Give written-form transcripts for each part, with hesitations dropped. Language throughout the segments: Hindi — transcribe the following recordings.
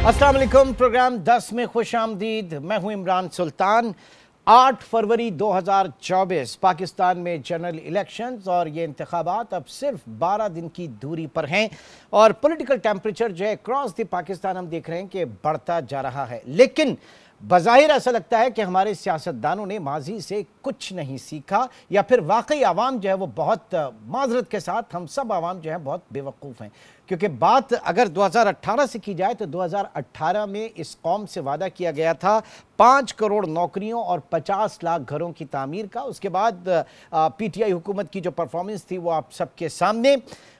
अस्सलाम वालेकुम। प्रोग्राम 10 में खुश आमदीद। मैं हूं इमरान सुल्तान। 8 फरवरी 2024 पाकिस्तान में जनरल इलेक्शंस और ये इंतखाबात अब सिर्फ 12 दिन की दूरी पर हैं और पॉलिटिकल टेम्परेचर जो है क्रॉस द पाकिस्तान हम देख रहे हैं कि बढ़ता जा रहा है। लेकिन बज़ाहिर ऐसा लगता है कि हमारे सियासतदानों ने माजी से कुछ नहीं सीखा या फिर वाकई आवाम जो है वो बहुत माजरत के साथ हम सब आवाम जो है बहुत बेवकूफ़ हैं। क्योंकि बात अगर 2018 से की जाए तो 2018 में इस कौम से वादा किया गया था 5 करोड़ नौकरियों और 50 लाख घरों की तामीर का। उसके बाद पीटीआई हुकूमत की जो परफॉर्मेंस थी वो आप सबके सामने,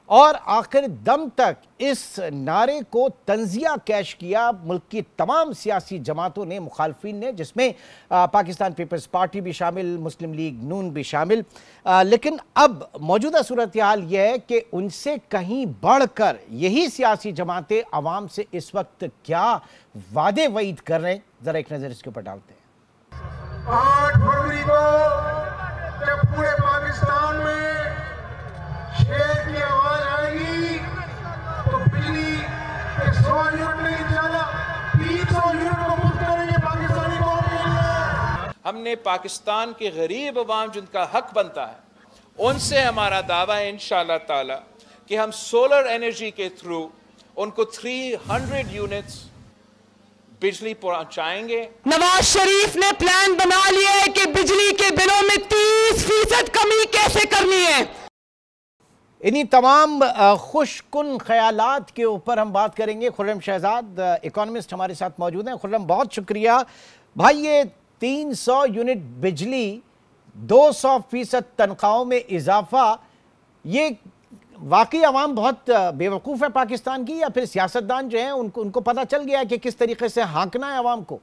और आखिर दम तक इस नारे को तंजिया कैश किया मुल्क की तमाम सियासी जमातों ने, मुखालफिन ने, जिसमें पाकिस्तान पीपल्स पार्टी भी शामिल, मुस्लिम लीग नून भी शामिल। लेकिन अब मौजूदा सूरत हाल यह है कि उनसे कहीं बढ़कर यही सियासी जमातें आवाम से इस वक्त क्या वादे वईद कर रहे हैं, जरा एक नजर इसके ऊपर डालते हैं। 8 फरवरी को जब पूरे पाकिस्तान में शेर की आवाज आएगी तो बिजली 100 यूनिट नहीं चला, 300 यूनिट को मुफ्त करेंगे पाकिस्तानी कौम के लिए। हमने पाकिस्तान के गरीब अवाम जिनका हक बनता है उनसे हमारा दावा है इंशाअल्लाह ताला कि हम सोलर एनर्जी के थ्रू उनको 300 यूनिट्स बिजली पहुंचाएंगे। नवाज शरीफ ने प्लान बना लिया है कि बिजली के बिलों में 30% कमी कैसे करनी है। इन्हीं तमाम खुशकुन ख्यालात के ऊपर हम बात करेंगे। खुर्रम शहजाद इकोनॉमिस्ट हमारे साथ मौजूद हैं। खुर्रम, बहुत शुक्रिया भाई। ये 300 यूनिट बिजली, 200% तनख्वाहों में इजाफा, ये वाकई आवाम बहुत बेवकूफ़ है पाकिस्तान की, या फिर सियासतदान जो हैं उनको पता चल गया है कि किस तरीके से हाँकना है आवाम को?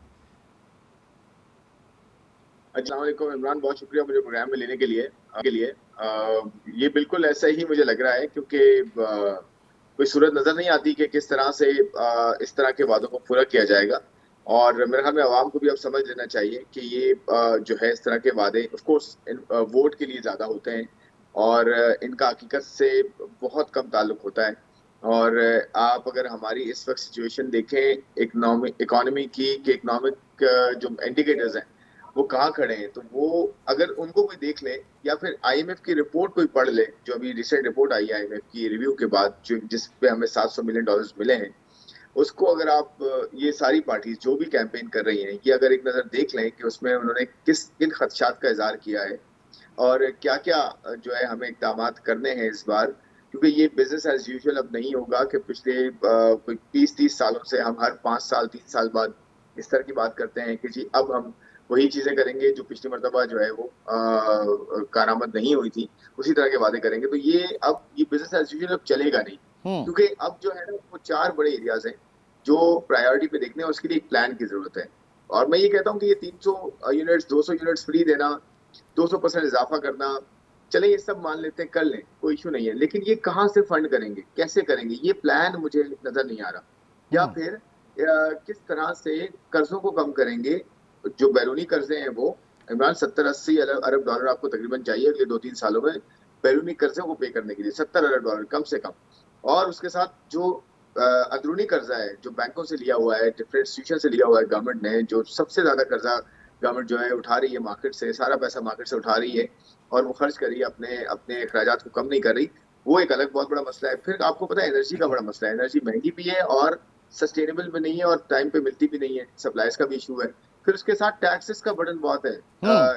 अस्सलाम वालेकुम इमरान, बहुत शुक्रिया मुझे प्रोग्राम में लेने के लिए। ये बिल्कुल ऐसा ही मुझे लग रहा है, क्योंकि कोई सूरत नज़र नहीं आती कि किस तरह से इस तरह के वादों को पूरा किया जाएगा। और मेरे ख्याल में आवाम को भी अब समझ लेना चाहिए कि ये जो है इस तरह के वादे ऑफ कोर्स वोट के लिए ज़्यादा होते हैं और इनका हकीकत से बहुत कम ताल्लुक होता है। और आप अगर हमारी इस वक्त सिचुएशन देखें इकोनॉमी की, कि इकोनॉमिक जो इंडिकेटर्स हैं वो कहाँ खड़े हैं, तो वो अगर उनको कोई देख ले या फिर आईएमएफ की रिपोर्ट कोई पढ़ ले, जो अभी रिसेंट रिपोर्ट आई है आईएमएफ की रिव्यू के बाद, जो जिस पे हमें $700 मिलियन मिले हैं, उसको अगर आप ये सारी पार्टीज जो भी कैंपेन कर रही हैं ये अगर एक नज़र देख लें कि उसमें उन्होंने किन खदशात का इजहार किया है और क्या क्या जो है हमें इक़दाम करने हैं इस बार। क्योंकि ये बिजनेस एज यूजुअल अब नहीं होगा कि पिछले कोई 20-30 सालों से हम हर 5 साल 3 साल बाद इस तरह की बात करते हैं कि जी अब हम वही चीज़ें करेंगे जो पिछली मरतबा जो है वो कारामद नहीं हुई थी, उसी तरह के वादे करेंगे। तो ये बिजनेस एज यूजुअल अब चलेगा नहीं, क्योंकि अब जो है ना वो 4 बड़े एरियाज हैं जो प्रायोरिटी पे देखने हैं, उसके लिए एक प्लान की जरूरत है। और मैं ये कहता हूँ कि ये 300 यूनिट्स 200 यूनिट्स फ्री देना, 200% इजाफा करना, चले ये सब मान लेते हैं, कर लें, कोई इशू नहीं है। लेकिन ये कहाँ से फंड करेंगे, कैसे करेंगे, ये प्लान मुझे नजर नहीं आ रहा। या फिर किस तरह से कर्जों को कम करेंगे, जो बैरूनी कर्जे हैं वो इमरान 70-80 अरब डॉलर आपको तकरीबन चाहिए अगले 2-3 सालों में बैरूनी कर्जों को पे करने के लिए, 70 अरब डॉलर कम से कम। और उसके साथ जो अंदरूनी कर्जा है जो बैंकों से लिया हुआ है, डिफरेंट इंस्टीट्यूशन से लिया हुआ है गवर्नमेंट ने, जो सबसे ज्यादा कर्जा गवर्नमेंट जो है उठा रही है मार्केट से, सारा पैसा मार्केट से उठा रही है और वो खर्च कर रही है, अपने अखराजात को कम नहीं कर रही, वो एक अलग बहुत बड़ा मसला है। फिर आपको पता है एनर्जी का बड़ा मसला है, एनर्जी महंगी भी है और सस्टेनेबल भी नहीं है और टाइम पे मिलती भी नहीं है, सप्लाईज का भी इशू है। फिर उसके साथ टैक्सेस का बर्डन बहुत है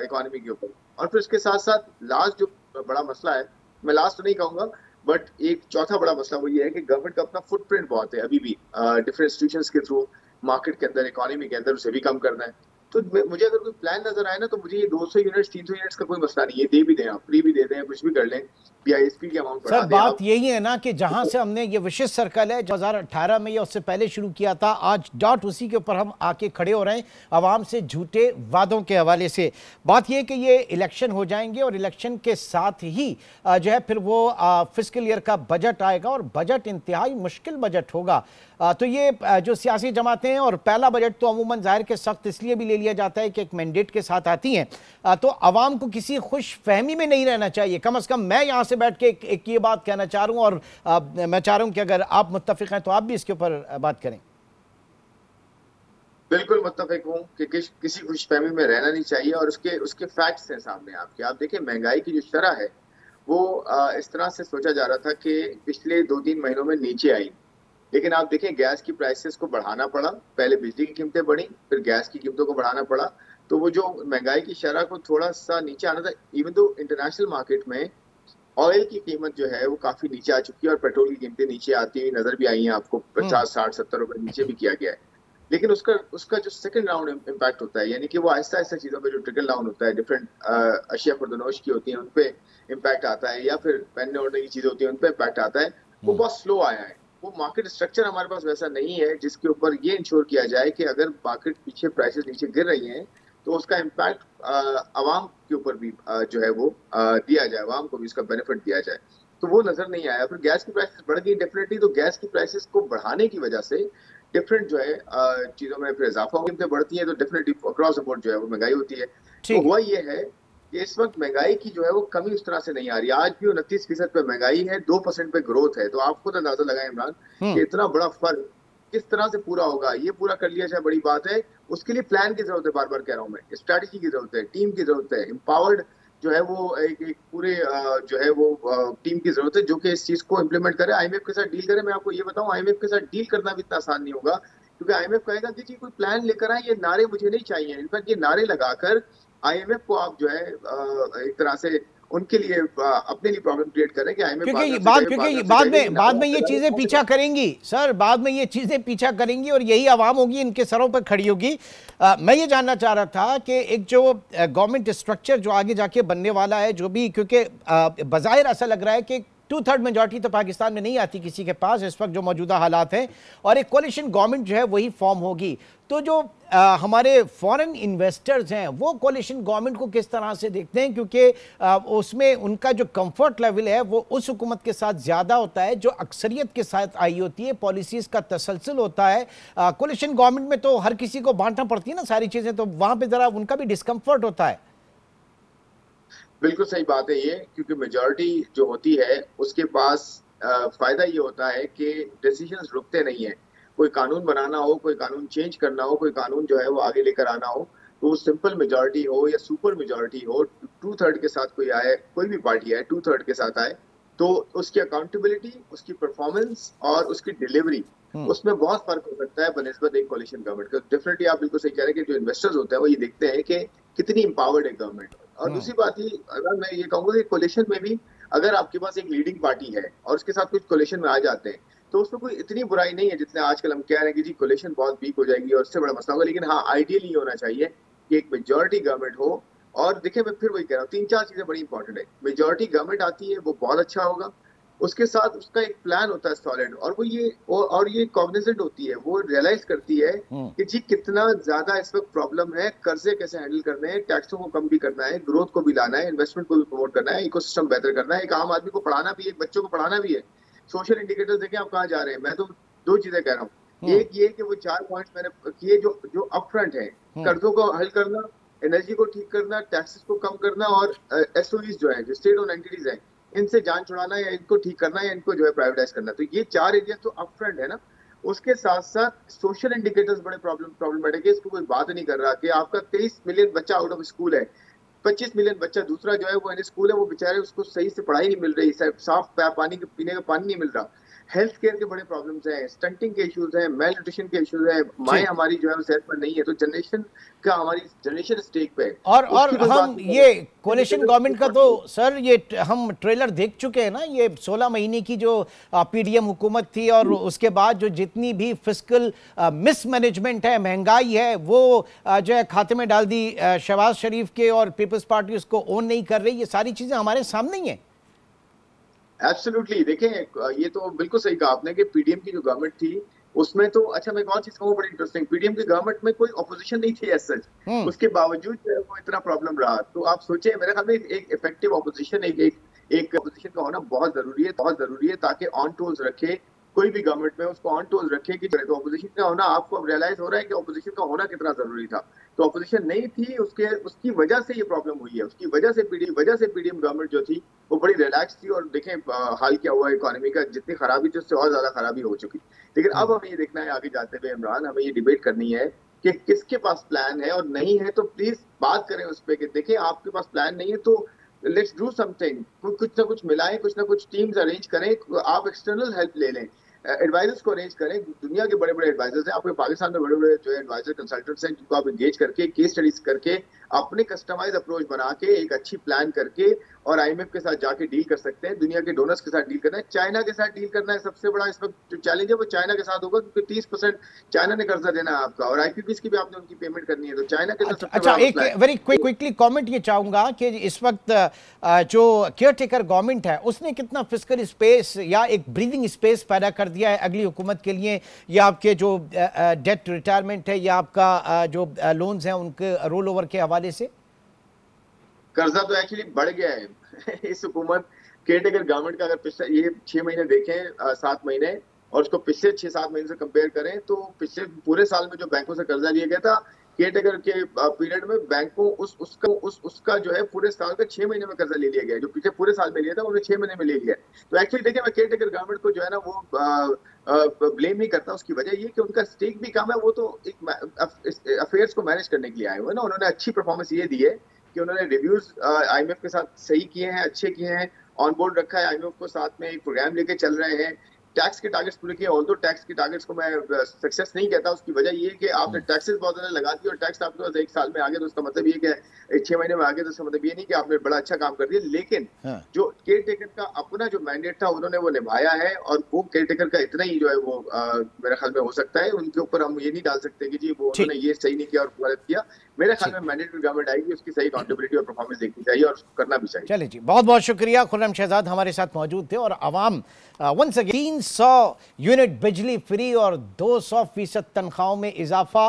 इकोनॉमी के ऊपर। और फिर उसके साथ साथ लास्ट जो बड़ा मसला है, मैं लास्ट तो नहीं कहूंगा, बट एक चौथा बड़ा मसला वो ये है कि गवर्नमेंट का अपना फुटप्रिंट बहुत है अभी भी, डिफरेंट इंस्टीट्यूशंस के थ्रू मार्केट के अंदर, इकोनॉमी के अंदर, उसे भी कम करना है। तो मुझे अगर कोई प्लान नजर आए ना, तो मुझे ये 200 यूनिट्स 300 यूनिट्स का कोई मसला नहीं है, दे भी दें आप, फ्री भी दे दें, कुछ भी कर लें, पीआईएसपी की अमाउंट बढ़ा सर, दें। बात यही है ना कि जहां से हमने ये विशेष सर्कल है 2018 में या उससे पहले शुरू किया था, आज डॉट उसी के ऊपर हम आके खड़े हो रहे हैं आवाम से झूठे वादों के हवाले से। बात यह कि ये इलेक्शन हो जाएंगे और इलेक्शन के साथ ही जो है फिर वो फिस्कल ईयर का बजट आएगा और बजट इंतहाई मुश्किल बजट होगा। तो ये जो सियासी जमातें हैं, और पहला बजट तो अमूमन ज़ाहिर के सख्त इसलिए भी ले लिया जाता है कि एक मैंडेट के साथ आती हैं, तो आवाम को किसी खुश फहमी में नहीं रहना चाहिए। कम अज़ कम मैं यहाँ से बैठ के एक ये बात कहना चाह रहा हूँ, और मैं चाह रहा हूँ कि अगर आप मुत्तफ़िक़ हैं तो आप भी इसके ऊपर बात करें। बिल्कुल मुत्तफिक हूँ कि किसी खुशफहमी में रहना नहीं चाहिए, और उसके उसके फैक्ट्स हैं सामने आपके। आप देखिए महंगाई की जो शरह है वो इस तरह से सोचा जा रहा था कि पिछले 2-3 महीनों में नीचे आई, लेकिन आप देखें गैस की प्राइसेस को बढ़ाना पड़ा। पहले बिजली की कीमतें बढ़ी, फिर गैस की कीमतों को बढ़ाना पड़ा, तो वो जो महंगाई की शरह को थोड़ा सा नीचे आना था। इवन तो इंटरनेशनल मार्केट में ऑयल की कीमत जो है वो काफी नीचे आ चुकी है, और पेट्रोल की कीमतें नीचे आती हुई नजर भी आई हैं आपको, 50, 60, 70 रुपए नीचे भी किया गया है। लेकिन उसका उसका जो सेकंड राउंड इम्पैक्ट होता है, यानी कि वो आहिस्ता आहिस्ता चीजों पे जो ट्रिकल डाउन होता है, डिफरेंट अशिया खुर्दनोश की होती है उन पे इम्पैक्ट आता है, या फिर पहनने ओढ़ने की चीजें होती है उन पे इम्पैक्ट आता है, वो बहुत स्लो आया है। वो मार्केट स्ट्रक्चर हमारे पास वैसा नहीं है जिसके ऊपर ये इंश्योर किया जाए कि अगर मार्केट पीछे प्राइसेस नीचे गिर रही हैं तो उसका इम्पैक्ट आवाम के ऊपर भी जो है वो दिया जाए, आवाम को भी उसका बेनिफिट दिया जाए। तो वो नजर नहीं आया। फिर गैस की प्राइसेस बढ़ गई डेफिनेटली, तो गैस की प्राइसेस को बढ़ाने की वजह से डिफरेंट जो है चीजों में फिर इजाफा हो, कीमतें बढ़ती है तो डेफिनेटली अक्रॉस द बोर्ड जो है वो महंगाई होती है। तो हुआ ये है कि इस वक्त महंगाई की जो है वो कमी उस तरह से नहीं आ रही। आज भी 29% पे महंगाई है, 2% पे ग्रोथ है। तो आप खुद अंदाजा लगाएं इमरान कि इतना बड़ा फर्क किस तरह से पूरा होगा। ये पूरा कर लिया जाए बड़ी बात है, उसके लिए प्लान की जरूरत है, बार बार कह रहा हूं मैं, स्ट्रैटेजी की जरूरत है, टीम की जरूरत है, एम्पावर्ड जो है वो एक पूरे जो है वो टीम की जरूरत है जो कि इस चीज को इम्प्लीमेंट करे, आईएमएफ के साथ डील करे। मैं आपको ये बताऊं, आईएमएफ के साथ डील करना भी इतना आसान नहीं होगा, क्योंकि आईएमएफ कहेगा कि जी कोई प्लान लेकर आए, ये नारे मुझे नहीं चाहिए। इनफैक्ट ये नारे लगाकर आईएमएफ को आप जो है एक तरह से उनके लिए अपने लिए प्रॉब्लम क्रिएट करें कि आईएमएफ क्योंकि बाद में ये चीजें पीछा करेंगी सर, बाद में ये चीजें पीछा करेंगी और यही आवाम होगी इनके सरों पर खड़ी होगी। मैं ये जानना चाह रहा था कि एक जो गवर्नमेंट स्ट्रक्चर जो आगे जाके बनने वाला है, जो भी, क्योंकि बज़ाहिर ऐसा लग रहा है कि 2/3 मेजॉरिटी तो पाकिस्तान में नहीं आती किसी के पास इस वक्त जो मौजूदा हालात हैं, और एक कोलिशन गवर्नमेंट जो है वही फॉर्म होगी। तो जो हमारे फॉरेन इन्वेस्टर्स हैं वो कोलिशन गवर्नमेंट को किस तरह से देखते हैं, क्योंकि उसमें उनका जो कंफर्ट लेवल है वो उस हुकूमत के साथ ज़्यादा होता है जो अक्सरियत के साथ आई होती है, पॉलिसीज़ का तसलसल होता है। कोलिशन गवर्नमेंट में तो हर किसी को बांटना पड़ती है ना सारी चीज़ें, तो वहाँ पर ज़रा उनका भी डिस्कम्फर्ट होता है। बिल्कुल सही बात है ये, क्योंकि मेजॉरिटी जो होती है उसके पास फायदा ये होता है कि डिसीजंस रुकते नहीं है। कोई कानून बनाना हो, कोई कानून चेंज करना हो, कोई कानून जो है वो आगे लेकर आना हो, तो वो सिंपल मेजॉरिटी हो या सुपर मेजॉरिटी हो, 2/3 के साथ कोई आए, कोई भी पार्टी आए 2/3 के साथ आए, तो उसकी अकाउंटेबिलिटी, उसकी परफॉर्मेंस और उसकी डिलीवरी, उसमें बहुत फर्क हो सकता है बनिस्बत एक कोलिशन गवर्नमेंट का। डेफिनेटली आप बिल्कुल सही कह रहे हैं कि जो इन्वेस्टर्स होते हैं वो ये देखते हैं कि कितनी इंपावर्ड है गवर्नमेंट। और दूसरी बात ही, अगर मैं ये कहूंगा कि कोलिशन में भी अगर आपके पास एक लीडिंग पार्टी है और उसके साथ कुछ कोलिशन में आ जाते हैं तो उसमें कोई इतनी बुराई नहीं है जितने आजकल हम कह रहे हैं कि जी कोलिशन बहुत वीक हो जाएगी और उससे बड़ा मसला होगा। लेकिन हाँ, आइडियली ये होना चाहिए कि एक मेजॉरिटी गवर्नमेंट हो। और देखिए मैं फिर वही कह रहा हूँ, 3-4 चीजें बड़ी इंपॉर्टेंट है। मेजॉरिटी गवर्नमेंट आती है वो बहुत अच्छा होगा, उसके साथ उसका एक प्लान होता है सॉलिड, और ये कॉग्निजेंट होती है, वो रियलाइज करती है कि जी कितना ज्यादा इस वक्त प्रॉब्लम है, कर्जे कैसे हैंडल करने हैं, टैक्सों को कम भी करना है, ग्रोथ को भी लाना है, इन्वेस्टमेंट को भी प्रमोट करना है, इकोसिस्टम बेहतर करना है, एक आम आदमी को पढ़ाना भी है, एक बच्चों को पढ़ाना भी है। सोशल इंडिकेटर्स देखें आप कहाँ जा रहे हैं। मैं तो 2 चीजें कह रहा हूँ, एक ये कि वो 4 पॉइंट्स मैंने किए जो अपफ्रंट है, कर्जों को हल करना, एनर्जी को ठीक करना, टैक्सेस को कम करना, और एसओईज जो है, जो स्टेट ओन एंटिटीज है, इनसे जान छुड़ाना या इनको ठीक करना या इनको जो है प्राइवेटाइज करना। तो ये 4 एरिया तो अपफ्रंट है ना। उसके साथ साथ सोशल इंडिकेटर्स बड़े प्रॉब्लमैटिक है। इसको कोई बात नहीं कर रहा कि आपका 23 मिलियन बच्चा आउट ऑफ स्कूल है, 25 मिलियन बच्चा दूसरा जो है वो इन स्कूल है, वो बेचारे उसको सही से पढ़ाई नहीं मिल रही, साफ पानी पीने का पानी नहीं मिल रहा, हेल्थ केयर के बड़े प्रॉब्लम्स हैं, स्टंटिंग के इश्यूज हैं, मेल न्यूट्रिशन के इश्यूज हैं, माएँ हमारी जो है सेहत पर नहीं है। तो हमारी जनरेशन स्टेक पे है। और हम ये कोलिशन गवर्नमेंट का तो सर ये हम ट्रेलर देख चुके हैं ना, ये 16 महीने की जो पीडीएम हुकूमत थी और उसके बाद जो जितनी भी फिस्कल मिसमैनेजमेंट है, महंगाई है, वो जो है खाते में डाल दी शहबाज शरीफ के, और पीपल्स पार्टी उसको ओन नहीं कर रही। ये सारी चीजें हमारे सामने ही हैं। एब्सोल्युटली, देखें ये तो बिल्कुल सही कहा आपने कि पीडीएम की जो गवर्नमेंट थी उसमें तो, अच्छा मैं एक और चीज कहूँ बड़ी इंटरेस्टिंग, पीडीएम की गवर्नमेंट में कोई ऑपोजिशन नहीं थी एज सच, उसके बावजूद जो है वो इतना प्रॉब्लम रहा। तो आप सोचिए, मेरे ख्याल में एक इफेक्टिव ऑपोजिशन, एक ऑपोजिशन का होना बहुत जरूरी है ताकि ऑन टूल्स रखे कोई भी गवर्नमेंट में, उसको ऑन टूल्स रखे कि तो ऑपोजिशन का होना, आपको अब रियलाइज हो रहा है कि ऑपोजिशन का होना कितना जरूरी था। तो ऑपोजिशन नहीं थी, उसकी वजह से ये प्रॉब्लम हुई है, उसकी वजह से पीडीएम गवर्नमेंट जो थी वो बड़ी रिलैक्स थी। और देखें हाल क्या हुआ इकोनॉमी का, जितनी खराबी थी उससे और ज्यादा खराबी हो चुकी। लेकिन अब हमें ये देखना है आगे जाते हुए इमरान, हमें ये डिबेट करनी है कि किसके पास प्लान है, और नहीं है तो प्लीज बात करें उस पर कि देखिए आपके पास प्लान नहीं है तो लेट्स डू समथिंग, कुछ ना कुछ मिलाएं, कुछ ना कुछ टीम्स अरेंज करें, आप एक्सटर्नल हेल्प ले लें, एडवाइजर्स को अरेंज करें। दुनिया के बड़े बड़े एडवाइजर्स हैं, आपके पाकिस्तान में बड़े बड़े जो है एडवाइजर कंसल्टेंट्स हैं जिनको आप एंगेज करके केस स्टडीज करके अपने कस्टमाइज अप्रोच बना के एक अच्छी प्लान करके और आईएमएफ के साथ जाके डील कर सकते हैं, दुनिया के डोनर्स के साथ डील करना है, चाइना के साथ डील करना है। सबसे बड़ा इस वक्त जो चैलेंज है वो चाइना के साथ होगा, क्योंकि 30% चाइना ने कर्जा देना है आपका, और आईपीपीस की भी आपने उनकी पेमेंट करनी है, तो चाइना के साथ। अच्छा, एक वेरी क्विकली कमेंट ये चाहूंगा कि इस वक्त जो केयरटेकर गवर्नमेंट है उसने कितना फिस्कल स्पेस या एक ब्रीदिंग स्पेस पैदा कर दिया है अगली हुकूमत के लिए, या आपके जो डेट रिटायरमेंट है या आपका जो लोन्स हैं उनके रोल ओवर के हवाले से? कर्जा तो एक्चुअली बढ़ गया है इस हुकूमत केयरटेकर गवर्नमेंट का। अगर पिछले ये 6 महीने देखें, 7 महीने, और उसको पिछले 6-7 महीने से कंपेयर करें तो पिछले पूरे साल में जो बैंकों से कर्जा लिया गया था केयरटेकर के पीरियड में, बैंकों उसका जो है पूरे साल का 6 महीने में कर्जा ले लिया गया, जो पिछले पूरे साल में लिया था उन्होंने 6 महीने में ले लिया। तो एक्चुअली देखिए, मैं केयरटेकर गवर्नमेंट को जो है ना वो ब्लेम नहीं करता, उसकी वजह ये कि उनका स्टेक भी कम है, वो तो एक अफेयर्स को मैनेज करने के लिए आए हुए ना। उन्होंने अच्छी परफॉर्मेंस ये दी है कि उन्होंने रिव्यूज आईएमएफ के साथ सही किए हैं, अच्छे किए हैं, ऑन बोर्ड रखा है आईएमएफ को, साथ में एक प्रोग्राम लेके चल रहे हैं, टैक्स के टारगेट्स पूरे किए। ऑल्दो टैक्स के टारगेट्स को मैं सक्सेस नहीं कहता, उसकी वजह ये है कि आपने टैक्सेस बहुत ज्यादा लगा दिए और टैक्स आपके पास 1 साल में आ गए, तो उसका मतलब ये कि 6 महीने में आ गए, तो उसका मतलब ये नहीं कि आपने बड़ा अच्छा काम कर दिया। लेकिन जो केयर टेकर का अपना जो मैंडेट था उन्होंने वो निभाया है, और वो केयर टेकर का इतना ही जो है वो मेरे ख्याल में हो सकता है। उनके ऊपर हम ये नहीं डाल सकते कि जी वो उन्होंने ये सही नहीं किया और गलत किया। मेरे ख्याल में मैंडेटरी गवर्नमेंट आएगी, उसकी सही अकाउंटेबिलिटी और परफॉर्मेंस देखनी चाहिए और करना भी चाहिए। चलिए जी, बहुत बहुत शुक्रिया। खुर्रम शहजाद हमारे साथ मौजूद थे। और आवाम वंस अगेन 300 यूनिट बिजली फ्री और 200% तनख्वाहों में इजाफा,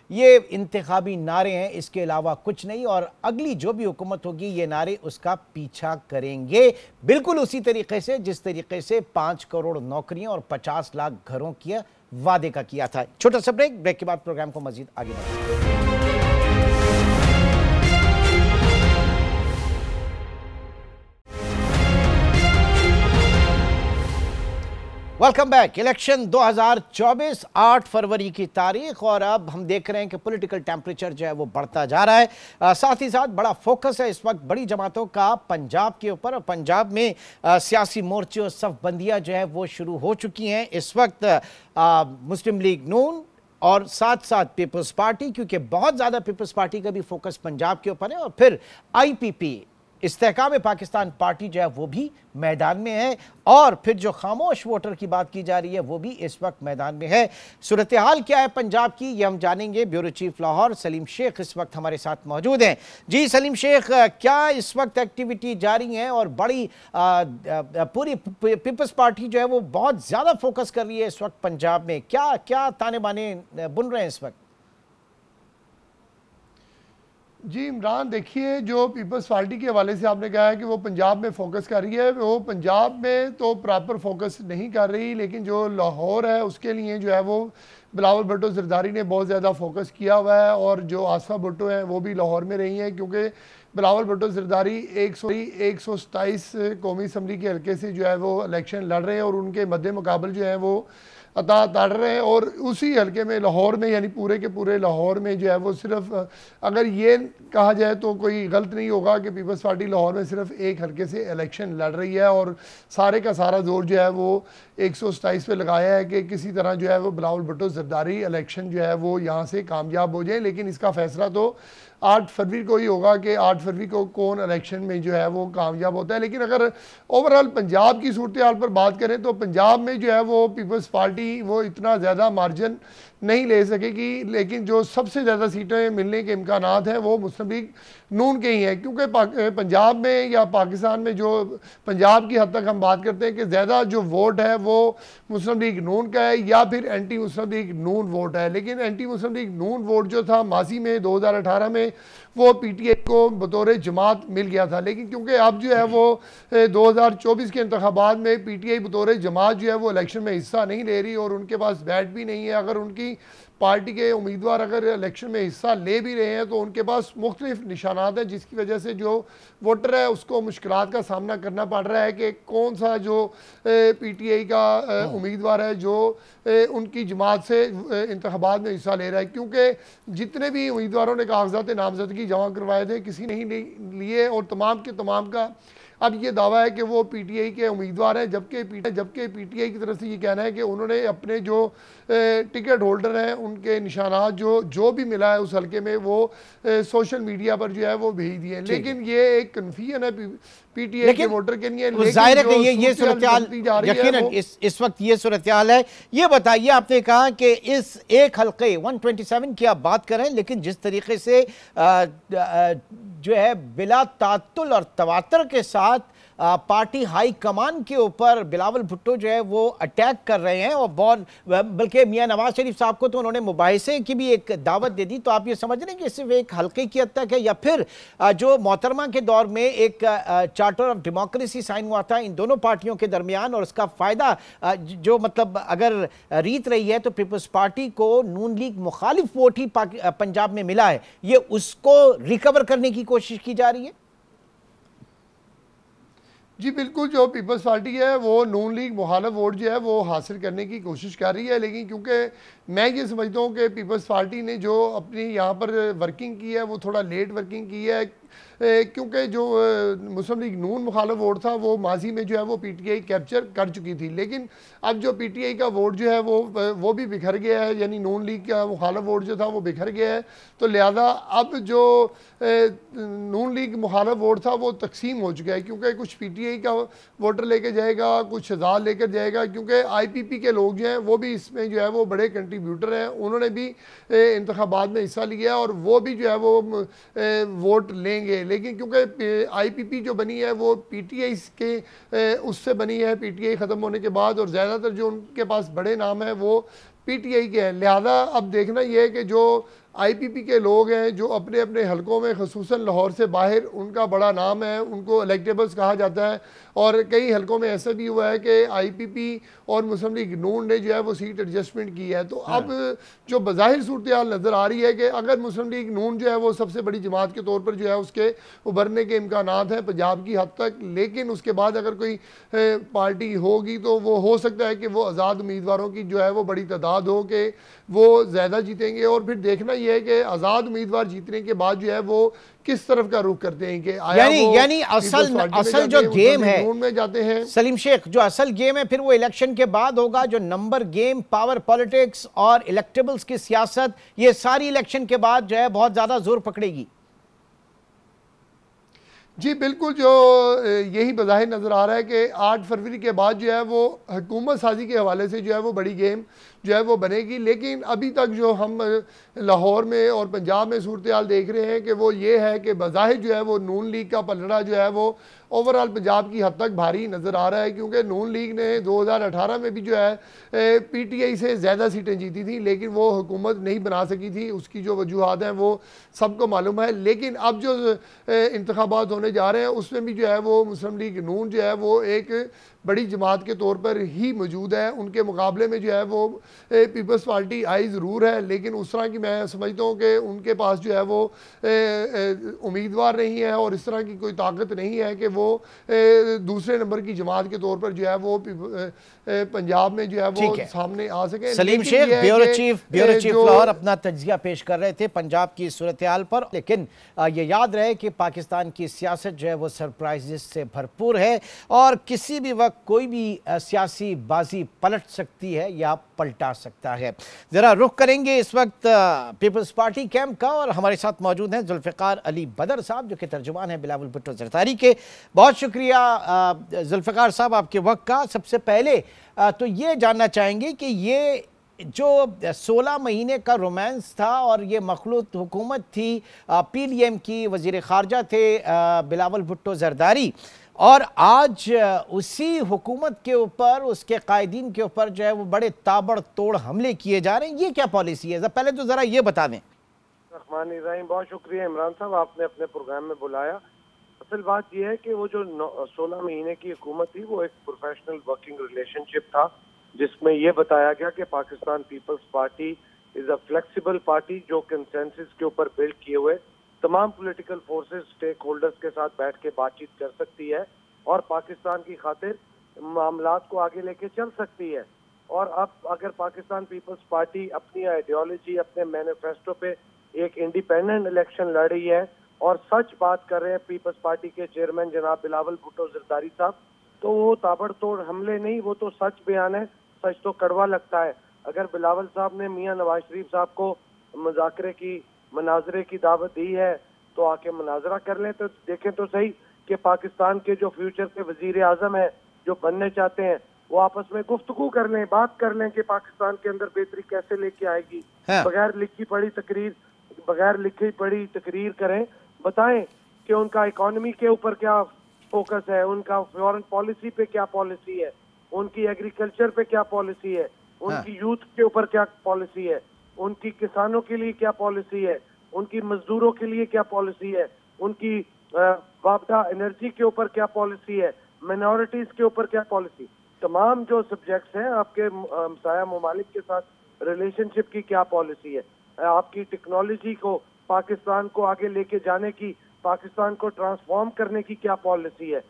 ये इंतखाबी नारे हैं, इसके अलावा कुछ नहीं। और अगली जो भी हुकूमत होगी ये नारे उसका पीछा करेंगे, बिल्कुल उसी तरीके से जिस तरीके से 5 करोड़ नौकरियां और 50 लाख घरों के वादे का किया था। छोटा सा ब्रेक के बाद प्रोग्राम को मजीद आगे बढ़ाएंगे। Welcome back. इलेक्शन 2024 8 फरवरी की तारीख, और अब हम देख रहे हैं कि पॉलिटिकल टेम्परेचर जो है वो बढ़ता जा रहा है। साथ ही साथ बड़ा फोकस है इस वक्त बड़ी जमातों का पंजाब के ऊपर, और पंजाब में सियासी मोर्चे और सफबंदियां जो है वो शुरू हो चुकी हैं इस वक्त। मुस्लिम लीग नून और साथ साथ पीपल्स पार्टी, क्योंकि बहुत ज़्यादा पीपल्स पार्टी का भी फोकस पंजाब के ऊपर है, और फिर IPP इस्तेहकाम पाकिस्तान पार्टी जो है वो भी मैदान में है, और फिर जो खामोश वोटर की बात की जा रही है वो भी इस वक्त मैदान में है। सूरत हाल क्या है पंजाब की, ये हम जानेंगे। ब्यूरो चीफ लाहौर सलीम शेख इस वक्त हमारे साथ मौजूद हैं। जी सलीम शेख, क्या इस वक्त एक्टिविटी जारी है, और बड़ी पूरी पीपल्स पार्टी जो है वो बहुत ज़्यादा फोकस कर रही है इस वक्त पंजाब में, क्या क्या ताने बाने बुन रहे हैं इस वक्त? जी इमरान, देखिए जो पीपल्स पार्टी के हवाले से आपने कहा है कि वो पंजाब में फोकस कर रही है, वो पंजाब में तो प्रॉपर फोकस नहीं कर रही, लेकिन जो लाहौर है उसके लिए जो है वो बिलावल भुट्टो जरदारी ने बहुत ज़्यादा फोकस किया हुआ है, और जो आसफा भुट्टो हैं वो भी लाहौर में रही हैं, क्योंकि बिलावल भुट्टो जरदारी 127 कौमी असम्बली के हल्के से जो है वो इलेक्शन लड़ रहे हैं, और उनके मद्दे मुकाबल जो है वो अता तड़ रहे हैं। और उसी हल्के में लाहौर में, यानी पूरे के पूरे लाहौर में जो है वो सिर्फ, अगर ये कहा जाए तो कोई गलत नहीं होगा कि पीपल्स पार्टी लाहौर में सिर्फ एक हल्के से इलेक्शन लड़ रही है, और सारे का सारा जोर जो है वो 127 पे लगाया है कि किसी तरह जो है वो बिलावल भुट्टो जरदारी इलेक्शन जो है वो यहाँ से कामयाब हो जाए। लेकिन इसका फैसला तो 8 फरवरी को ही होगा कि 8 फरवरी को कौन इलेक्शन में जो है वो कामयाब होता है। लेकिन अगर ओवरऑल पंजाब की सूरत हाल पर बात करें तो पंजाब में जो है वो पीपल्स पार्टी वो इतना ज़्यादा मार्जिन नहीं ले सकेगी, लेकिन जो सबसे ज़्यादा सीटें मिलने के इम्कानात हैं वो मुस्लिम लीग नून के ही हैं, क्योंकि पंजाब में या पाकिस्तान में जो पंजाब की हद तक हम बात करते हैं कि ज़्यादा जो वोट है वो मुस्लिम लीग नून का है या फिर एंटी मुस्लिम लीग नून वोट है। लेकिन एंटी मुस्लिम लीग नून वोट जो था माजी में 2018 में वो PTI को बतौर जमात मिल गया था, लेकिन क्योंकि अब जो है वो 2024 के इंतखाबात में PTI बतौर जमात जो है वो इलेक्शन में हिस्सा नहीं ले रही और उनके पास बैट भी नहीं है। अगर उनकी पार्टी के उम्मीदवार अगर इलेक्शन में हिस्सा ले भी रहे हैं तो उनके पास मुख्तलिफ निशानात हैं, जिसकी वजह से जो वोटर है उसको मुश्किलात का सामना करना पड़ रहा है कि कौन सा जो PTI का उम्मीदवार है जो उनकी जमात से इंतखाबात में हिस्सा ले रहा है, क्योंकि जितने भी उम्मीदवारों ने कागजात नामजदगी जमा करवाए थे किसी नहीं लिए और तमाम के तमाम का अब ये दावा है कि वो PTI के उम्मीदवार हैं, जबकि PTI की तरफ से ये कहना है कि उन्होंने अपने जो टिकट होल्डर हैं उनके निशानात जो भी मिला है उस हल्के में वो सोशल मीडिया पर जो है वो भेज दिए। लेकिन ये एक कन्फ्यूजन है PTI के वोटर के लिए। जाहिर है कि ये सूरत यकीनन इस वक्त ये सूरत हाल है। ये बताइए, आपने कहा कि इस एक हल्के 127 की आप बात करें, लेकिन जिस तरीके से जो है बिला तात्तुल और तवातर के साथ पार्टी हाई कमान के ऊपर बिलावल भुट्टो जो है वो अटैक कर रहे हैं, और बहुत बल्कि मियां नवाज शरीफ साहब को तो उन्होंने मुबाहिसे की भी एक दावत दे दी। तो आप ये समझ रहे हैं कि सिर्फ एक हल्के की हद तक है, या फिर जो मोहतरमा के दौर में एक चार्टर ऑफ डेमोक्रेसी साइन हुआ था इन दोनों पार्टियों के दरमियान, और उसका फायदा जो मतलब अगर रीत रही है तो पीपल्स पार्टी को नून लीग मुखालिफ वोट ही पंजाब में मिला है, ये उसको रिकवर करने की कोशिश की जा रही है? जी बिल्कुल, जो पीपल्स पार्टी है वो नून लीग मुखालिफ वोट जो है वो हासिल करने की कोशिश कर रही है, लेकिन क्योंकि मैं ये समझता हूँ कि पीपल्स पार्टी ने जो अपनी यहाँ पर वर्किंग की है वो थोड़ा लेट वर्किंग की है, क्योंकि जो मुस्लिम लीग नून मुखालिफ वोट था वो माजी में जो है वो PTI कैप्चर कर चुकी थी, लेकिन अब जो PTI का वोट जो है वो भी बिखर गया है, यानी नून लीग का मुखालिफ वोट जो था वो बिखर गया है। तो लिहाजा अब जो नून लीग मुखालिफ वोट था वो तकसीम हो चुका है, क्योंकि कुछ PTI का वोटर लेके जाएगा, कुछ शहजाद लेकर जाएगा, क्योंकि IPP के लोग जो हैं वो भी इसमें जो है वो बड़े कंट्रीब्यूटर हैं, उन्होंने भी इंतखाबात में हिस्सा लिया और वो भी जो है वो वोट लेंगे। लेकिन क्योंकि IPP जो बनी है वो PTI के उससे बनी है, PTI ख़त्म होने के बाद, और ज़्यादातर जो उनके पास बड़े नाम हैं वो PTI के हैं। लिहाजा अब देखना यह है कि जो IPP के लोग हैं जो अपने अपने हलकों में खसूसन लाहौर से बाहर उनका बड़ा नाम है, उनको इलेक्टेबल्स कहा जाता है, और कई हलकों में ऐसा भी हुआ है कि IPP और मुस्लिम लीग नून ने जो है वो सीट एडजस्टमेंट की है। तो अब जो बज़ाहिर सूरत हाल नज़र आ रही है कि अगर मुस्लिम लीग नून जो है वो सबसे बड़ी जमात के तौर पर जो है उसके उभरने के इम्कानात हैं पंजाब की हद तक, लेकिन उसके बाद अगर कोई पार्टी होगी तो वो हो सकता है कि वो आज़ाद उम्मीदवारों की जो है वो बड़ी तादाद हो कि वो ज़्यादा जीतेंगे, और फिर देखना यह है कि आज़ाद उम्मीदवार जीतने के बाद जो है वो किस तरफ का रुख करते हैं कि यानी असल जो गेम है में जाते हैं। सलीम शेख, जो असल गेम है फिर वो इलेक्शन के बाद होगा, जो नंबर गेम, पावर पॉलिटिक्स और इलेक्टेबल्स की सियासत, ये सारी इलेक्शन के बाद जो है बहुत ज्यादा जोर पकड़ेगी। जी बिल्कुल, जो यही बज़ाहिर नज़र आ रहा है कि 8 फरवरी के बाद जो है वो हुकूमत साजी के हवाले से जो है वो बड़ी गेम जो है वो बनेगी, लेकिन अभी तक जो हम लाहौर में और पंजाब में सूरत हाल देख रहे हैं कि वो ये है कि बज़ाहिर जो है वो नून लीग का पलड़ा जो है वो ओवरऑल पंजाब की हद तक भारी नज़र आ रहा है, क्योंकि नून लीग ने 2018 में भी जो है PTI से ज़्यादा सीटें जीती थी, लेकिन वो हुकूमत नहीं बना सकी थी। उसकी जो वजूहात हैं वो सबको मालूम है, लेकिन अब जो इंतखाबात होने जा रहे हैं उसमें भी जो है वो मुस्लिम लीग नून जो है वो एक बड़ी जमात के तौर पर ही मौजूद है। उनके मुकाबले में जो है वो पीपल्स पार्टी आई ज़रूर है, लेकिन उस तरह की मैं समझता हूँ कि उनके पास जो है वो उम्मीदवार नहीं है और इस तरह की कोई ताकत नहीं है कि वो दूसरे नंबर की जमात के तौर पर जो है वो पंजाब में जो है वो सामने आ सके। सलीम शेख, ब्यूरो चीफ लाहौर, अपना तज्जिया पेश कर रहे थे पंजाब की सूरत हाल पर, लेकिन ये याद रहे कि पाकिस्तान की सियासत जो है वो सरप्राइजेस से भरपूर है और किसी भी वक्त कोई भी सियासी बाजी पलट सकती है या पलटा सकता है। जरा रुख करेंगे इस वक्त पीपल्स पार्टी कैंप का, और हमारे साथ मौजूद हैं जुल्फ़िकार अली बदर साहब जो कि तर्जुमान है बिलावल भुट्टो ज़रदारी के। बहुत शुक्रिया जुल्फ़िकार साहब आपके वक्त का। सबसे पहले तो ये जानना चाहेंगे कि ये जो 16 महीने का रोमांस था और ये मखलूत हुकूमत थी, PDM की वज़ीर ख़ारजा थे बिलावल भुट्टो ज़रदारी, और आज उसी हुकूमत के ऊपर, उसके कायदीन के ऊपर जो है वो बड़े ताबड़तोड़ हमले किए जा रहे हैं, ये क्या पॉलिसी है? पहले तो ज़रा ये बता दें। रहमान इब्राहिम, बहुत शुक्रिया इमरान साहब, आपने अपने प्रोग्राम में बुलाया। असल बात यह है कि वो जो 16 महीने की हुकूमत थी वो एक प्रोफेशनल वर्किंग रिलेशनशिप था, जिसमें यह बताया गया कि Pakistan Peoples Party is a flexible party जो कंसेंसस के ऊपर बिल्ड किए हुए तमाम पॉलिटिकल फोर्सेस स्टेक होल्डर्स के साथ बैठ के बातचीत कर सकती है और पाकिस्तान की खातिर मामलात को आगे लेके चल सकती है। और अब अगर पाकिस्तान पीपल्स पार्टी अपनी आइडियोलॉजी, अपने मैनिफेस्टो पे एक इंडिपेंडेंट इलेक्शन लड़ रही है और सच बात कर रहे हैं पीपल्स पार्टी के चेयरमैन जनाब बिलावल भुट्टो जरदारी साहब, तो वो ताबड़तोड़ हमले नहीं, वो तो सच बयान है। सच तो कड़वा लगता है। अगर बिलावल साहब ने मियां नवाज शरीफ साहब को मुज़ाकरे की, मनाजरे की दावत दी है तो आके मुनाजरा कर लें। तो देखें तो सही कि पाकिस्तान के जो फ्यूचर के वजीर आजम है, जो बनने चाहते हैं, वो आपस में गुफ्तगू कर लें, बात कर लें कि पाकिस्तान के अंदर बेहतरी कैसे लेके आएगी। बगैर लिखी पढ़ी तकरीर करें, बताएं कि उनका इकोनॉमी के ऊपर क्या फोकस है, उनका फॉरेन पॉलिसी पे क्या पॉलिसी है, उनकी एग्रीकल्चर पे क्या पॉलिसी है, उनकी यूथ के ऊपर क्या पॉलिसी है, उनकी किसानों के लिए क्या पॉलिसी है, उनकी मजदूरों के लिए क्या पॉलिसी है, उनकी वापदा एनर्जी के ऊपर क्या पॉलिसी है, माइनॉरिटीज के ऊपर क्या पॉलिसी। तमाम जो सब्जेक्ट्स हैं, आपके हमसाया ममालिक के साथ रिलेशनशिप की क्या पॉलिसी है, आपकी टेक्नोलॉजी को, पाकिस्तान को आगे लेके जाने की, पाकिस्तान को ट्रांसफॉर्म करने की क्या पॉलिसी है,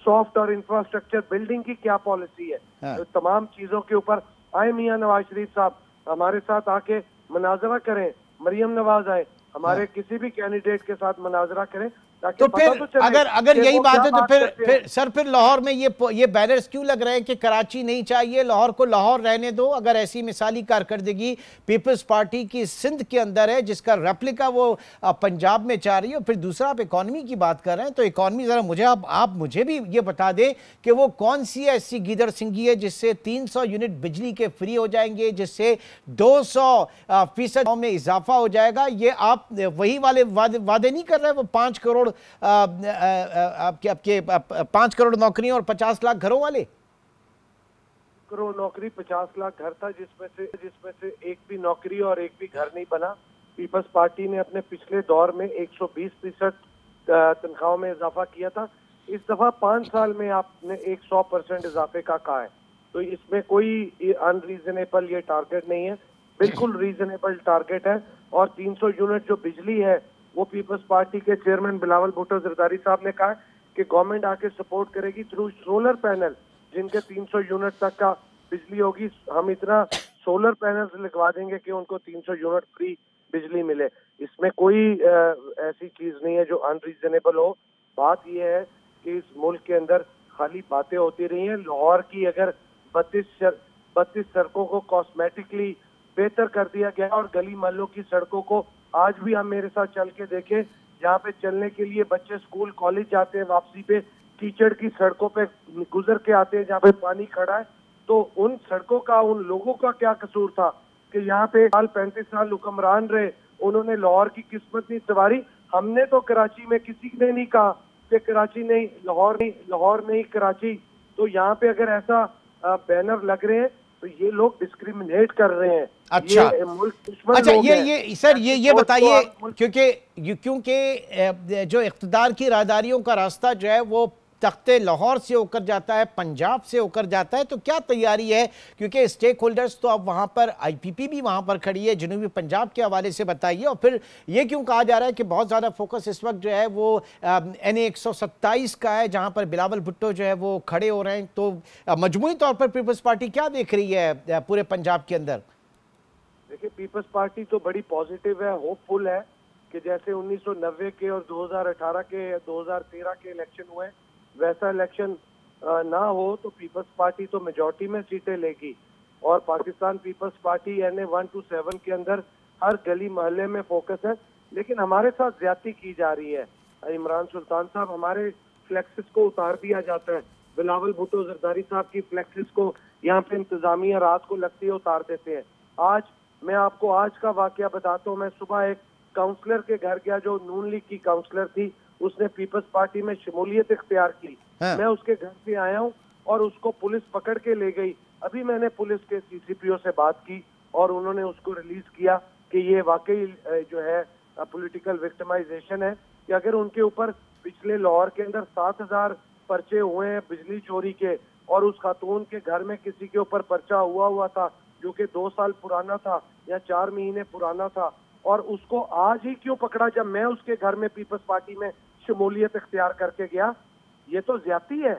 सॉफ्ट और इंफ्रास्ट्रक्चर बिल्डिंग की क्या पॉलिसी है। तो तमाम चीजों के ऊपर आए मियां नवाज शरीफ साहब, हमारे साथ आके मुनाजरा करें, मरियम नवाज आए, हमारे किसी भी कैंडिडेट के साथ मुनाजरा करें। तो फिर अगर यही बात है तो फिर सर फिर लाहौर में ये बैनर्स क्यों लग रहे हैं कि कराची नहीं चाहिए, लाहौर को लाहौर रहने दो? अगर ऐसी मिसाली कारकर्दगी पीपल्स पार्टी की सिंध के अंदर है जिसका रेप्लिका वो पंजाब में चाह रही है, फिर दूसरा आप इकॉनमी की बात कर रहे हैं, तो इकॉनमी जरा मुझे आप मुझे भी ये बता दें कि वो कौन सी ऐसी गीदड़ सिंगी है जिससे 300 यूनिट बिजली के फ्री हो जाएंगे, जिससे 200% में इजाफा हो जाएगा। ये आप वही वाले वादे नहीं कर रहे, वो 5 करोड़ आपके 5 करोड़ नौकरियां और 50 लाख घरों वाले? करोड़ नौकरी, 50 लाख घर था, जिसमें से एक भी नौकरी और एक भी घर नहीं बना। पीपल्स पार्टी ने अपने पिछले दौर में 120% तनख्वाहों में इजाफा किया था। इस दफा 5 साल में आपने 100% इजाफे का कहा है, तो इसमें कोई अनरीजनेबल ये टारगेट नहीं है, बिल्कुल रीजनेबल टारगेट है। और 300 यूनिट जो बिजली है वो पीपल्स पार्टी के चेयरमैन बिलावल भुट्टो जरदारी साहब ने कहा कि गवर्नमेंट आके सपोर्ट करेगी थ्रू सोलर पैनल, जिनके 300 यूनिट तक का बिजली होगी। हम इतना सोलर पैनल्स लगवा देंगे कि उनको 300 यूनिट फ्री बिजली मिले। इसमें कोई ऐसी चीज नहीं है जो अनरीजनेबल हो। बात यह है कि इस मुल्क के अंदर खाली बातें होती रही हैं। लाहौर की अगर 32 सड़कों को कॉस्मेटिकली बेहतर कर दिया गया और गली महलों की सड़कों को आज भी हम मेरे साथ चल के देखें, जहाँ पे चलने के लिए बच्चे स्कूल कॉलेज जाते हैं, वापसी पे कीचड़ की सड़कों पे गुजर के आते हैं जहाँ पे पानी खड़ा है, तो उन सड़कों का, उन लोगों का क्या कसूर था कि यहाँ पे 35 साल हुक्मरान रहे, उन्होंने लाहौर की किस्मत नहीं सवारी। हमने तो कराची में किसी ने नहीं कहा कि कराची नहीं, लाहौर नहीं कराची। तो यहाँ पे अगर ऐसा बैनर लग रहे हैं तो ये लोग डिस्क्रिमिनेट कर रहे हैं। अच्छा, ये मुल्क दुश्मन अच्छा, लोग हैं। ये सर ये बताइए, क्योंकि जो इख्तिदार की राहदारियों का रास्ता जो है वो तख्ते लाहौर से होकर जाता है, पंजाब से होकर जाता है, तो क्या तैयारी है? क्योंकि स्टेक होल्डर्स तो अब वहाँ पर IPP भी वहाँ पर खड़ी है, जनूबी पंजाब के हवाले से बताइए। और फिर ये क्यों कहा जा रहा है कि बहुत ज़्यादा फोकस इस वक्त जो है वो NA 127 का है, जहाँ पर बिलावल भुट्टो जो है वो खड़े हो रहे हैं। तो मजमूई तौर पर पीपल्स पार्टी क्या देख रही है पूरे पंजाब के अंदर? देखिए, पीपल्स पार्टी तो बड़ी पॉजिटिव है, होपफुल है कि जैसे 1990 के और 2018 के, 2013 के इलेक्शन हुए, वैसा इलेक्शन ना हो तो पीपल्स पार्टी तो मेजॉरिटी में सीटें लेगी। और पाकिस्तान पीपल्स पार्टी NA 127 के अंदर हर गली मोहल्ले में फोकस है। लेकिन हमारे साथ ज्यादती की जा रही है। इमरान सुल्तान साहब, हमारे फ्लेक्सिस को उतार दिया जाता है। बिलावल भुट्टो जरदारी साहब की फ्लेक्सिस को यहाँ पे इंतजामिया रात को लगती है, उतार देते हैं। आज मैं आपको आज का वाकया बताता हूँ। मैं सुबह एक काउंसलर के घर गया जो नून लीग की काउंसलर थी, उसने पीपल्स पार्टी में शमूलियत इख्तियार की। मैं उसके घर से आया हूँ और उसको पुलिस पकड़ के ले गई। अभी मैंने पुलिस के CCPO से बात की और उन्होंने उसको रिलीज किया कि ये वाकई जो है पॉलिटिकल विक्टिमाइजेशन है, कि अगर उनके ऊपर पिछले लाहौर के अंदर 7000 पर्चे हुए हैं बिजली चोरी के और उस खातून के घर में किसी के ऊपर पर्चा हुआ था जो कि 2 साल पुराना था या 4 महीने पुराना था, और उसको आज ही क्यों पकड़ा जब मैं उसके घर में पीपल्स पार्टी में शमूलियत इख्तियार करके गया? ये तो ज्यादती है।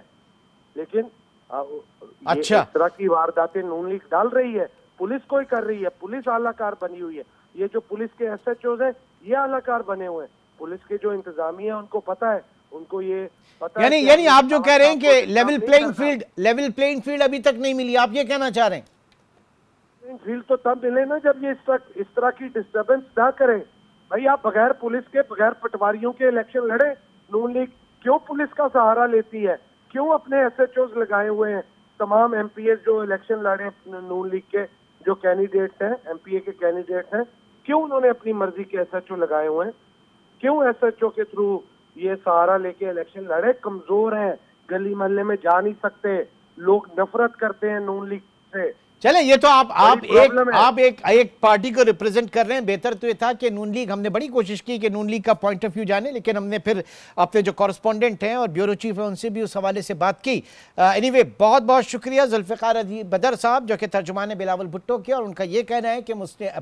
लेकिन अच्छा, इस तरह की वारदातें नून लीग डाल रही है, पुलिस कोई कर रही है, पुलिस आलाकार बनी हुई है। ये जो पुलिस के SHOs हैं ये आलाकार बने हुए हैं। पुलिस के जो इंतजामिया उनको पता है, उनको ये पता है। यानी आप जो कह रहे हैं कि लेवल प्लेइंग फील्ड अभी तक नहीं मिली, आप ये कहना चाह रहे हैं? फील्ड तो तब मिले ना जब ये इस तरह की डिस्टर्बेंस ना करें। भाई आप बगैर पुलिस के, बगैर पटवारियों के इलेक्शन लड़े। नून लीग क्यों पुलिस का सहारा लेती है? क्यों अपने SHOs लगाए हुए हैं? तमाम MPs जो इलेक्शन लड़े नून लीग के जो कैंडिडेट्स हैं, MPA के कैंडिडेट्स हैं, क्यों उन्होंने अपनी मर्जी के SHO लगाए हुए हैं? क्यों SHO के थ्रू ये सहारा लेके इलेक्शन लड़े? कमजोर हैं, गली मोहल्ले में जा नहीं सकते, लोग नफरत करते हैं नून लीग से। चले, ये तो आप एक पार्टी को रिप्रेजेंट कर रहे हैं। बेहतर तो ये था कि नून लीग, हमने बड़ी कोशिश की कि नून लीग का पॉइंट ऑफ व्यू जाने, लेकिन हमने फिर अपने जो कॉरेस्पॉन्डेंट हैं और ब्यूरो चीफ है उनसे भी उस हवाले से बात की। एनीवे, बहुत बहुत शुक्रिया जुल्फ़िकार अली बदर साहब, जो कि तर्जुमान बिलावल भुट्टो के, और उनका ये कहना है कि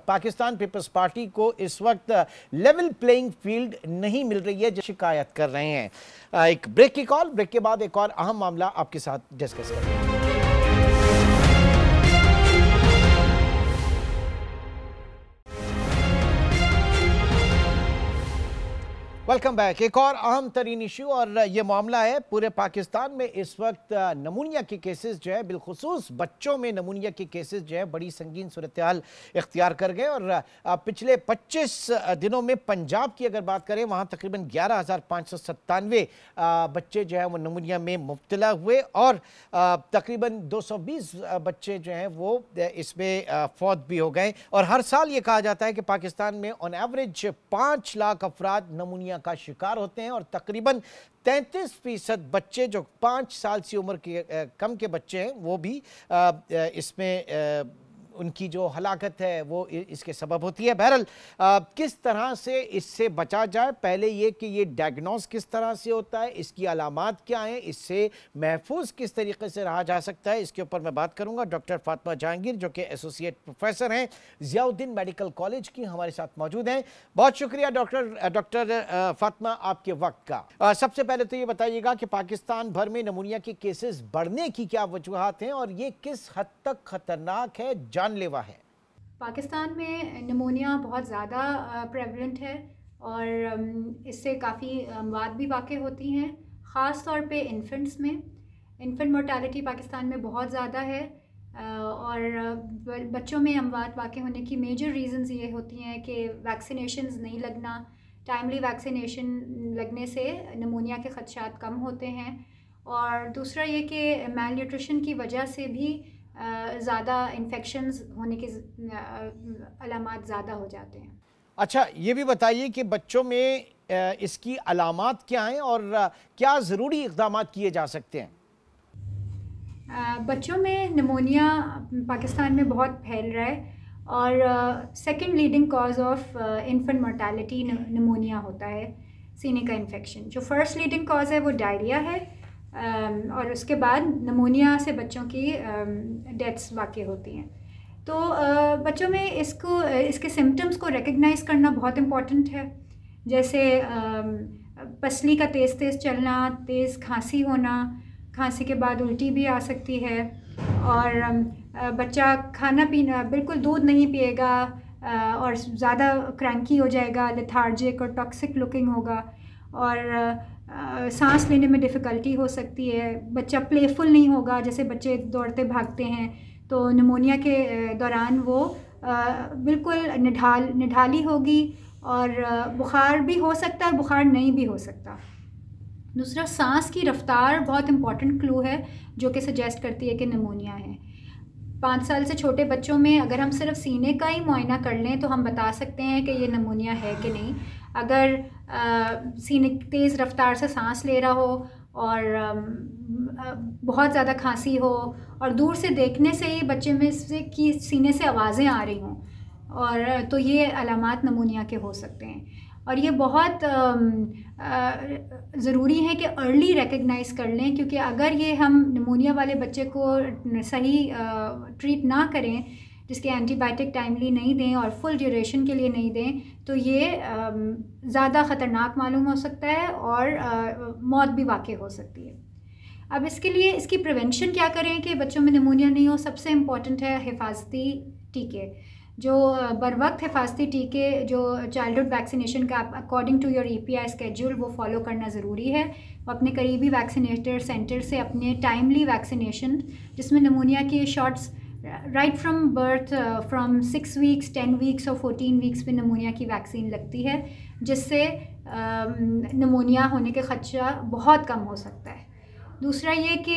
पाकिस्तान पीपल्स पार्टी को इस वक्त लेवल प्लेइंग फील्ड नहीं मिल रही है, जो शिकायत कर रहे हैं। एक ब्रेक की कॉल, ब्रेक के बाद एक और अहम मामला आपके साथ डिस्कस करेंगे। Welcome back. एक और अहम तरीन इशू, और ये मामला है पूरे पाकिस्तान में इस वक्त नमूनिया के केसेस जो है, बिलखुसूस बच्चों में नमूनिया के केसेस जो है बड़ी संगीन सूरत हाल इख्तियार कर गए। और पिछले 25 दिनों में पंजाब की अगर बात करें, वहाँ तकरीबन 11,597 बच्चे जो है वो नमूनिया में मुब्तला हुए, और तकरीबन 220 बच्चे जो हैं वो इसमें फौत भी हो गए। और हर साल ये कहा जाता है कि पाकिस्तान में ऑन एवरेज 5 लाख अफराद नमूनिया का शिकार होते हैं, और तकरीबन 33% बच्चे जो 5 साल से उम्र के कम के बच्चे हैं वो भी इसमें उनकी जो हलाकत है वो इसके सबब होती है। बहरहाल किस तरह से इससे बचा जाए, पहले ये कि ये डायग्नोस किस तरह से होता है, इसकी अलामात क्या हैं, इससे महफूज किस तरीके से रहा जा सकता है, इसके ऊपर मैं बात करूंगा। डॉक्टर फातिमा जहांगीर जो कि एसोसिएट प्रोफेसर हैं ज़ियाउद्दीन मेडिकल कॉलेज की, हमारे साथ मौजूद हैं। बहुत शुक्रिया डॉक्टर फातिमा आपके वक्त का। सबसे पहले तो ये बताइएगा कि पाकिस्तान भर में नमूनिया के केसेस बढ़ने की क्या वजूहात हैं, और ये किस हद तक खतरनाक है, जानलेवा है? पाकिस्तान में नमूनिया बहुत ज़्यादा प्रेवलेंट है, और इससे काफ़ी अमवात भी वाक़ई होती हैं, ख़ास तौर पे इन्फेंट्स में। इन्फेंट मोर्टालिटी पाकिस्तान में बहुत ज़्यादा है, और बच्चों में अमवात वाक़ई होने की मेजर रीज़न्स ये होती हैं कि वैक्सीनेशंस नहीं लगना। टाइमली वैक्सीनेशन लगने से नमूनिया के ख़दशात कम होते हैं, और दूसरा ये कि मैल न्यूट्रिशन की वजह से भी ज़्यादा इन्फेक्शंस होने के अलामात ज़्यादा हो जाते हैं। अच्छा, ये भी बताइए कि बच्चों में इसकी अलामात क्या हैं, और क्या ज़रूरी इक़दाम किए जा सकते हैं? बच्चों में नमूनिया पाकिस्तान में बहुत फैल रहा है, और second leading cause of infant mortality नमूनिया होता है, सीने का इन्फेक्शन। जो फर्स्ट लीडिंग कॉज है वो डायरिया है, और उसके बाद नमूनिया से बच्चों की डेथ्स वाक़ई होती हैं। तो बच्चों में इसके सिम्टम्स को रिकग्नाइज़ करना बहुत इम्पॉर्टेंट है, जैसे पसली का तेज़ चलना, तेज़ खांसी होना, खांसी के बाद उल्टी भी आ सकती है, और बच्चा खाना पीना बिल्कुल दूध नहीं पिएगा, और ज़्यादा क्रैंकी हो जाएगा, लेथार्जिक और टॉक्सिक लुकिंग होगा, और सांस लेने में डिफ़िकल्टी हो सकती है। बच्चा प्लेफुल नहीं होगा, जैसे बच्चे दौड़ते भागते हैं तो नमूनिया के दौरान वो बिल्कुल निढाली होगी, और बुखार भी हो सकता है, बुखार नहीं भी हो सकता। दूसरा, सांस की रफ्तार बहुत इंपॉर्टेंट क्लू है जो कि सजेस्ट करती है कि नमूनिया है। 5 साल से छोटे बच्चों में अगर हम सिर्फ सीने का ही मुआयना कर लें तो हम बता सकते हैं कि ये नमूनिया है कि नहीं। अगर सीने तेज़ रफ्तार से सांस ले रहा हो, और बहुत ज़्यादा खांसी हो, और दूर से देखने से ही बच्चे में से कि सीने से आवाज़ें आ रही हों, और तो ये अलामात नमूनिया के हो सकते हैं। और ये बहुत ज़रूरी है कि अर्ली रिकग्नाइज़ कर लें, क्योंकि अगर ये हम नमूनिया वाले बच्चे को सही ट्रीट ना करें, जिसके एंटीबायोटिक टाइमली नहीं दें और फुल ड्यूरेशन के लिए नहीं दें तो ये ज़्यादा ख़तरनाक मालूम हो सकता है और मौत भी वाक़ई हो सकती है। अब इसके लिए इसकी प्रिवेंशन क्या करें कि बच्चों में निमोनिया नहीं हो। सबसे इम्पॉर्टेंट है हिफाजती टीके, जो बर वक्त हिफाजती टीके जो चाइल्डहुड वैक्सीनेशन का according to your EPI schedule वो फॉलो करना ज़रूरी है। अपने करीबी वैक्सीनेटर सेंटर से अपने टाइमली वैक्सीनेशन जिसमें निमोनिया के shots right from birth from 6 weeks 10 weeks और 14 वीक्स पे निमोनिया की वैक्सीन लगती है, जिससे निमोनिया होने के खदशा बहुत कम हो सकता है। दूसरा ये कि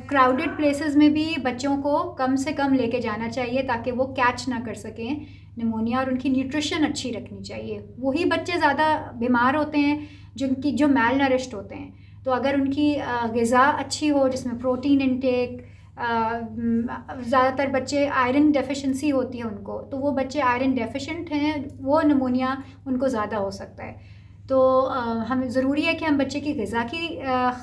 क्राउडेड प्लेसेस में भी बच्चों को कम से कम लेके जाना चाहिए ताकि वो कैच ना कर सकें निमोनिया, और उनकी न्यूट्रिशन अच्छी रखनी चाहिए। वही बच्चे ज़्यादा बीमार होते हैं जो मैल नरिश्ड होते हैं। तो अगर उनकी ग़िज़ा अच्छी हो जिसमें प्रोटीन इंटेक, ज़्यादातर बच्चे आयरन डेफिशिएंसी होती है उनको, तो वो बच्चे आयरन डेफिशिएंट हैं, वो निमोनिया उनको ज़्यादा हो सकता है। तो हमें ज़रूरी है कि हम बच्चे की ग़िज़ा की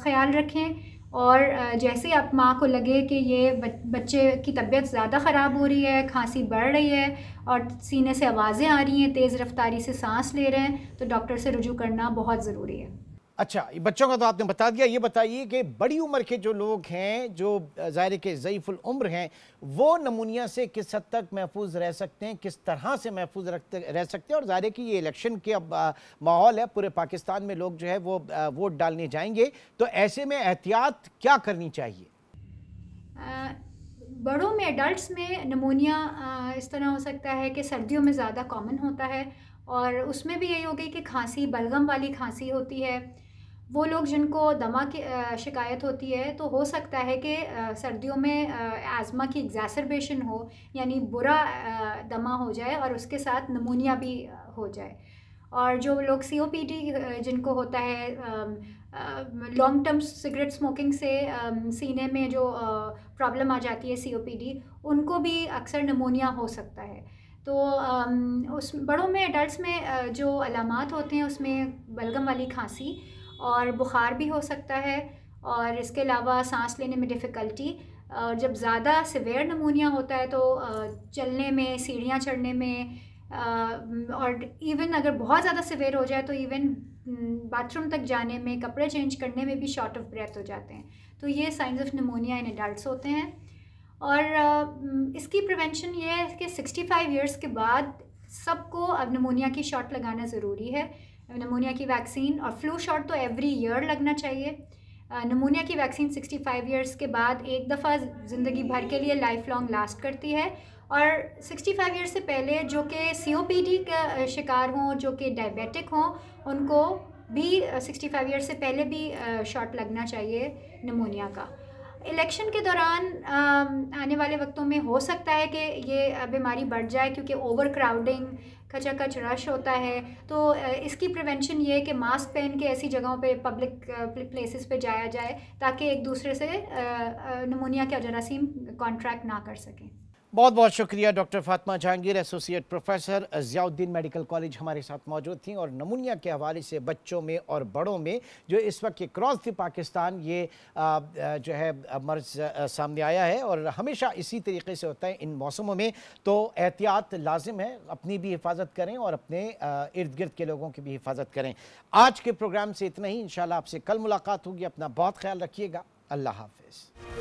ख़्याल रखें, और जैसे आप माँ को लगे कि ये बच्चे की तबीयत ज़्यादा ख़राब हो रही है, खांसी बढ़ रही है और सीने से आवाज़ें आ रही हैं, तेज़ रफ्तारी से सांस ले रहे हैं, तो डॉक्टर से रुजू करना बहुत ज़रूरी है। अच्छा, बच्चों का तो आपने बता दिया। ये बताइए कि बड़ी उम्र के जो लोग हैं, जो ज़ाहिर के ज़ईफ़ुल उम्र हैं, वो नमूनिया से किस हद तक महफूज रह सकते हैं, किस तरह से महफूज रह सकते हैं? और ज़ाहिर कि ये इलेक्शन के अब माहौल है, पूरे पाकिस्तान में लोग जो है वो वोट डालने जाएंगे, तो ऐसे में एहतियात क्या करनी चाहिए? बड़ों में, एडल्ट्स में नमूनिया इस तरह हो सकता है कि सर्दियों में ज़्यादा कॉमन होता है, और उसमें भी यही होगी कि खांसी, बलगम वाली खांसी होती है। वो लोग जिनको दमा की शिकायत होती है, तो हो सकता है कि सर्दियों में आज़मा की एग्जैसरबेशन हो, यानी बुरा दमा हो जाए और उसके साथ नमूनिया भी हो जाए। और जो लोग COPD जिनको होता है, लॉन्ग टर्म सिगरेट स्मोकिंग से सीने में जो प्रॉब्लम आ जाती है COPD, उनको भी अक्सर नमूनिया हो सकता है। तो उस बड़ों में, एडल्ट्स में जो अलामात होते हैं उसमें बलगम वाली खांसी और बुखार भी हो सकता है, और इसके अलावा सांस लेने में डिफ़िकल्टी। और जब ज़्यादा सिवियर नमूनिया होता है तो चलने में, सीढ़ियाँ चढ़ने में, और इवन अगर बहुत ज़्यादा सिवियर हो जाए तो इवन बाथरूम तक जाने में, कपड़े चेंज करने में भी शॉर्ट ऑफ ब्रेथ हो जाते हैं। तो ये science of pneumonia in adults होते हैं। और इसकी प्रिवेंशन ये है कि 65 इयर्स के बाद सबको अब निमोनिया की शॉट लगाना ज़रूरी है, निमोनिया की वैक्सीन। और फ्लू शॉट तो एवरी ईयर लगना चाहिए। निमोनिया की वैक्सीन 65 इयर्स के बाद एक दफ़ा ज़िंदगी भर के लिए लाइफ लॉन्ग लास्ट करती है। और 65 इयर्स से पहले जो कि COPD का शिकार हों, जो कि डायबिटिक हों, उनको भी 65 इयर्स से पहले भी शॉट लगना चाहिए निमोनिया का। इलेक्शन के दौरान आने वाले वक्तों में हो सकता है कि ये बीमारी बढ़ जाए, क्योंकि ओवर क्राउडिंग, खचाखच रश होता है। तो इसकी प्रिवेंशन ये है कि मास्क पहन के ऐसी जगहों पे, पब्लिक प्लेसेस पे जाया जाए ताकि एक दूसरे से निमोनिया के जरासीम कॉन्ट्रैक्ट ना कर सकें। बहुत बहुत शुक्रिया doctor Fatima Jahangir, associate professor, Ziauddin medical college हमारे साथ मौजूद थी। और नमूनिया के हवाले से बच्चों में और बड़ों में जो इस वक्त क्रॉस द पाकिस्तान ये जो है मर्ज सामने आया है, और हमेशा इसी तरीके से होता है इन मौसमों में, तो एहतियात लाजिम है। अपनी भी हिफाजत करें और अपने इर्द गिर्द के लोगों की भी हिफाजत करें। आज के प्रोग्राम से इतना ही। इंशाल्लाह आपसे कल मुलाकात होगी। अपना बहुत ख्याल रखिएगा। अल्लाह हाफिज़।